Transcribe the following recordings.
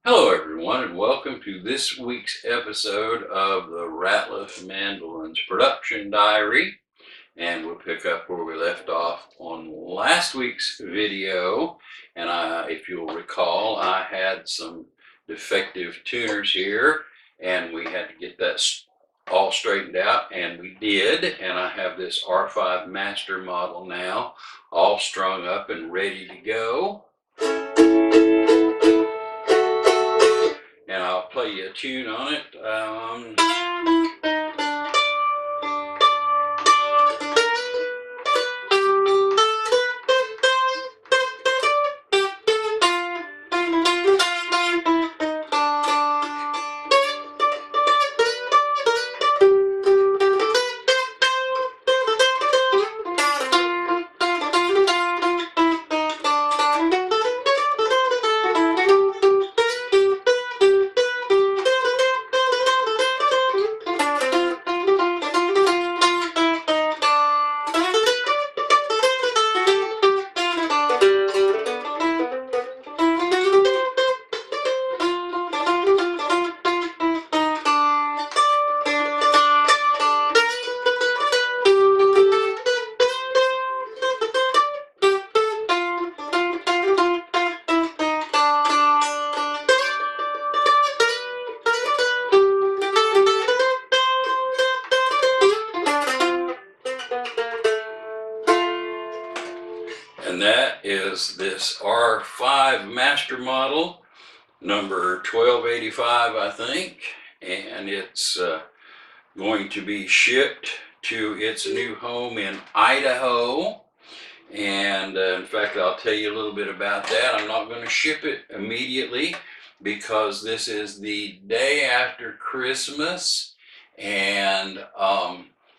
Hello everyone and welcome to this week's episode of the Ratliff Mandolins production diary, and we'll pick up where we left off on last week's video. And if you'll recall, I had some defective tuners here and we had to get that all straightened out, and we did. And I have this R5 master model now all strung up and ready to go. And I'll play you a tune on it. And that is this R5 master model, number 1285, I think. And it's going to be shipped to its new home in Idaho. And in fact, I'll tell you a little bit about that. I'm not going to ship it immediately because this is the day after Christmas, and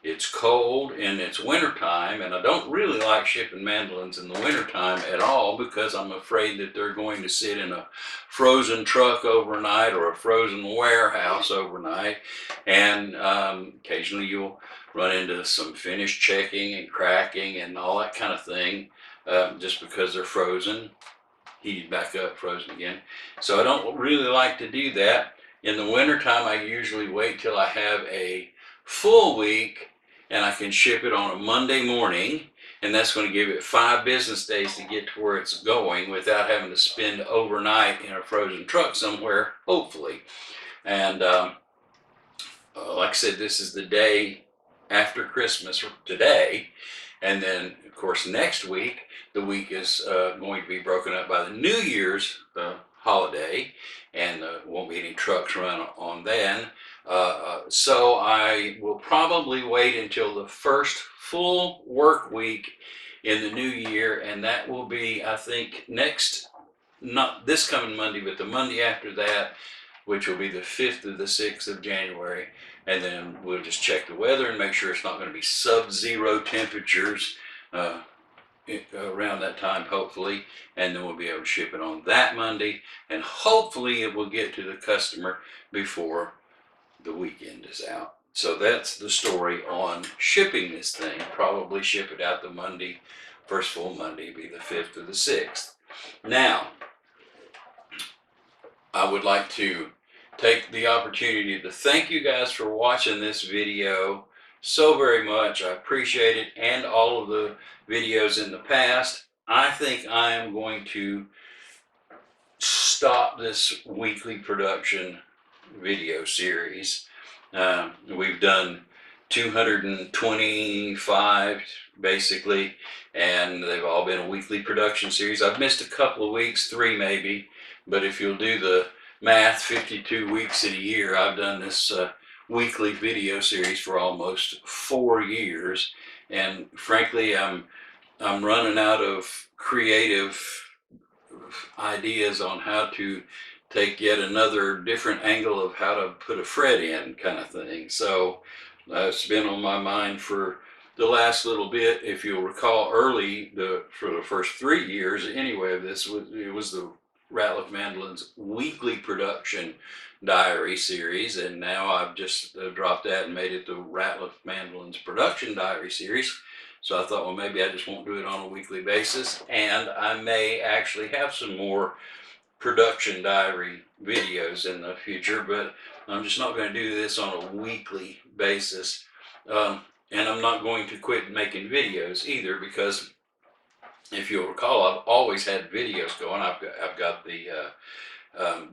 it's cold and it's wintertime, and I don't really like shipping mandolins in the wintertime at all because I'm afraid that they're going to sit in a frozen truck overnight or a frozen warehouse overnight, and occasionally you'll run into some finish checking and cracking and all that kind of thing, just because they're frozen, heated back up, frozen again. So I don't really like to do that. In the wintertime, I usually wait till I have a full week and I can ship it on a Monday morning, and that's going to give it 5 business days to get to where it's going without having to spend overnight in a frozen truck somewhere, hopefully. And like I said, this is the day after Christmas today, and then of course next week the week is going to be broken up by the New Year's holiday, and won't be any trucks run on then. So I will probably wait until the first full work week in the new year, and that will be, I think, not this coming Monday, but the Monday after that, which will be the 5th to the 6th of January. And then we'll just check the weather and make sure it's not going to be sub-zero temperatures around that time, hopefully. And then we'll be able to ship it on that Monday. And hopefully it will get to the customer before the weekend is out. So that's the story on shipping this thing. Probably ship it out the Monday, first full Monday, be the 5th or the 6th. Now, I would like to take the opportunity to thank you guys for watching this video so very much. I appreciate it, and all of the videos in the past. I think I am going to stop this weekly production video series. We've done 225 basically, and they've all been a weekly production series. I've missed a couple of weeks, 3 maybe, but if you'll do the math, 52 weeks in a year, I've done this weekly video series for almost 4 years, and frankly, I'm running out of creative ideas on how to take yet another different angle of how to put a fret in, kind of thing. So it's been on my mind for the last little bit. If you'll recall, early for the first 3 years anyway of this, it was the Ratliff Mandolins weekly production diary series, and now I've just dropped that and made it the Ratliff Mandolins production diary series. So I thought, well, maybe I just won't do it on a weekly basis, and I may actually have some more production diary videos in the future, but I'm just not going to do this on a weekly basis. And I'm not going to quit making videos either, because if you'll recall, I've always had videos going. I've got the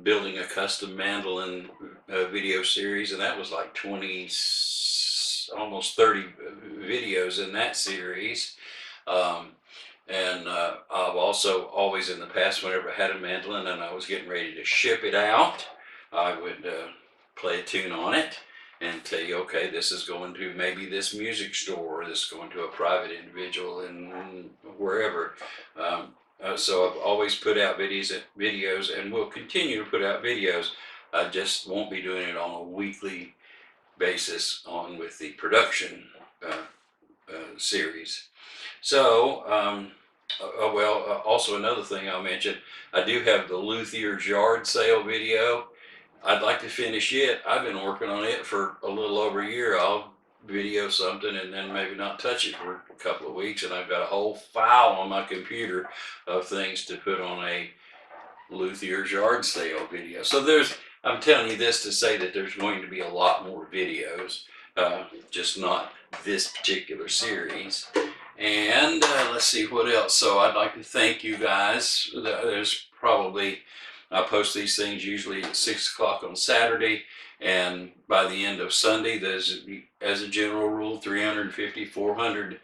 building a custom mandolin video series, and that was like 20, almost 30 videos in that series. And I've also always in the past, whenever I had a mandolin and I was getting ready to ship it out, I would play a tune on it and tell you, okay, this is going to maybe this music store, or this is going to a private individual in wherever. So I've always put out videos and will continue to put out videos. I just won't be doing it on a weekly basis on with the production series. So, also another thing I'll mention, I do have the Luthier's yard sale video. I'd like to finish it. I've been working on it for a little over a year. I'll video something and then maybe not touch it for a couple of weeks, and I've got a whole file on my computer of things to put on a Luthier's yard sale video. So I'm telling you this to say that there's going to be a lot more videos, just not this particular series. And let's see what else. So I'd like to thank you guys. There's probably, I post these things usually at 6 o'clock on Saturday, and by the end of Sunday, there's, as a general rule, 350, 400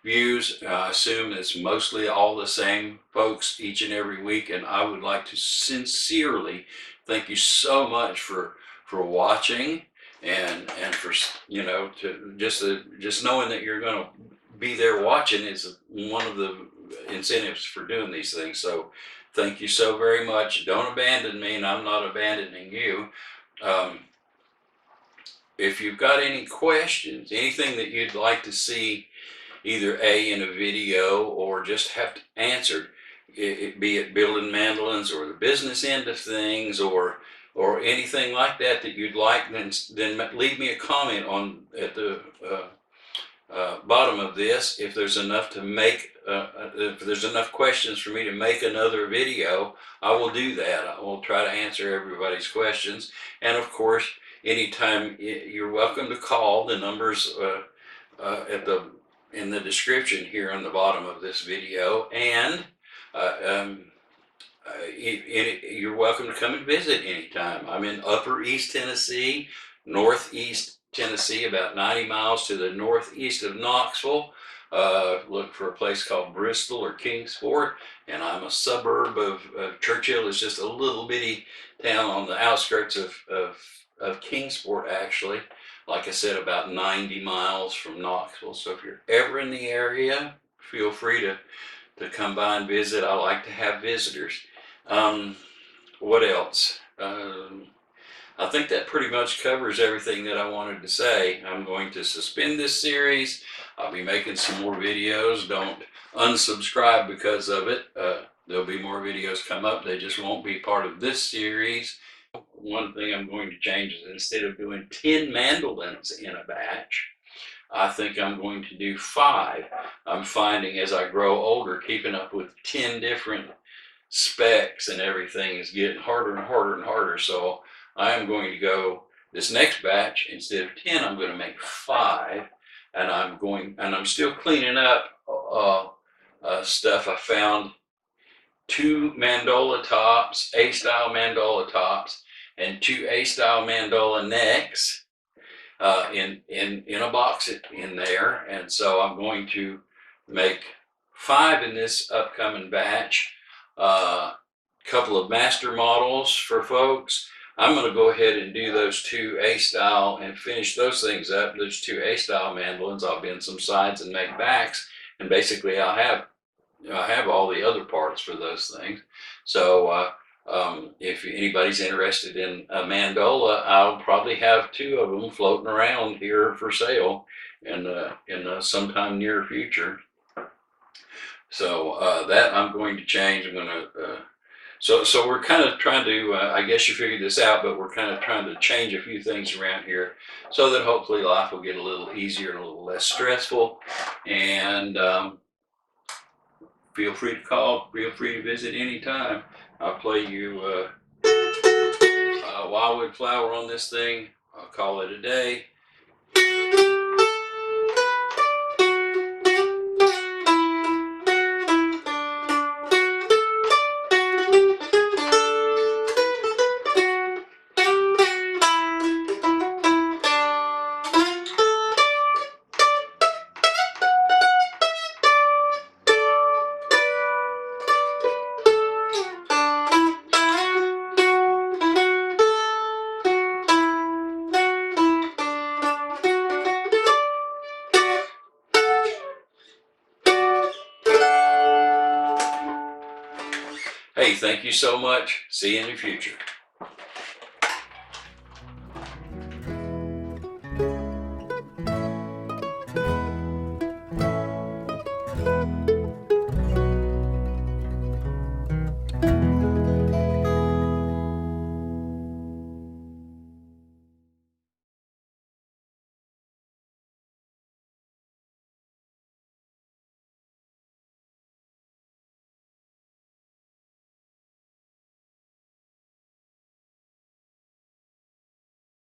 views. I assume it's mostly all the same folks each and every week, and I would like to sincerely thank you so much for watching, and for, you know, to just knowing that you're going to be there watching is one of the incentives for doing these things. So thank you so very much. Don't abandon me, and I'm not abandoning you. If you've got any questions, anything that you'd like to see either in a video or just have answered, be it building mandolins or the business end of things, or anything like that that you'd like, then leave me a comment on at the bottom of this. If there's enough to make, if there's enough questions for me to make another video, I will do that. I will try to answer everybody's questions. And of course, anytime, you're welcome to call. The numbers in the description here on the bottom of this video, and you're welcome to come and visit anytime. I'm in Upper East Tennessee, Northeast Tennessee, about 90 miles to the northeast of Knoxville. Look for a place called Bristol or Kingsport, and I'm a suburb of Churchill. Is just a little bitty town on the outskirts of Kingsport, actually. Like I said, about 90 miles from Knoxville. So if you're ever in the area, feel free to come by and visit. I like to have visitors. What else? I think that pretty much covers everything that I wanted to say. I'm going to suspend this series. I'll be making some more videos. Don't unsubscribe because of it. There'll be more videos come up. They just won't be part of this series. One thing I'm going to change is, instead of doing 10 mandolins in a batch, I think I'm going to do 5. I'm finding as I grow older, keeping up with 10 different specs and everything is getting harder and harder and harder. So I am going to go, this next batch, instead of 10, I'm going to make 5. And I'm still cleaning up stuff. I found 2 mandola tops, A-style mandola tops, and 2 A-style mandola necks in a box in there. And so I'm going to make 5 in this upcoming batch. Couple of master models for folks. I'm going to go ahead and do those 2 A-style and finish those things up. Those 2 A-style mandolins, I'll bend some sides and make backs, and basically I have all the other parts for those things. So if anybody's interested in a mandola, I'll probably have 2 of them floating around here for sale in sometime near future. So that I'm going to change. I'm going to so we're kind of trying to, I guess you figured this out, but we're kind of trying to change a few things around here so that hopefully life will get a little easier and a little less stressful. And feel free to call, feel free to visit anytime. I'll play you Wildwood Flower on this thing. I'll call it a day. Hey, thank you so much. See you in the future.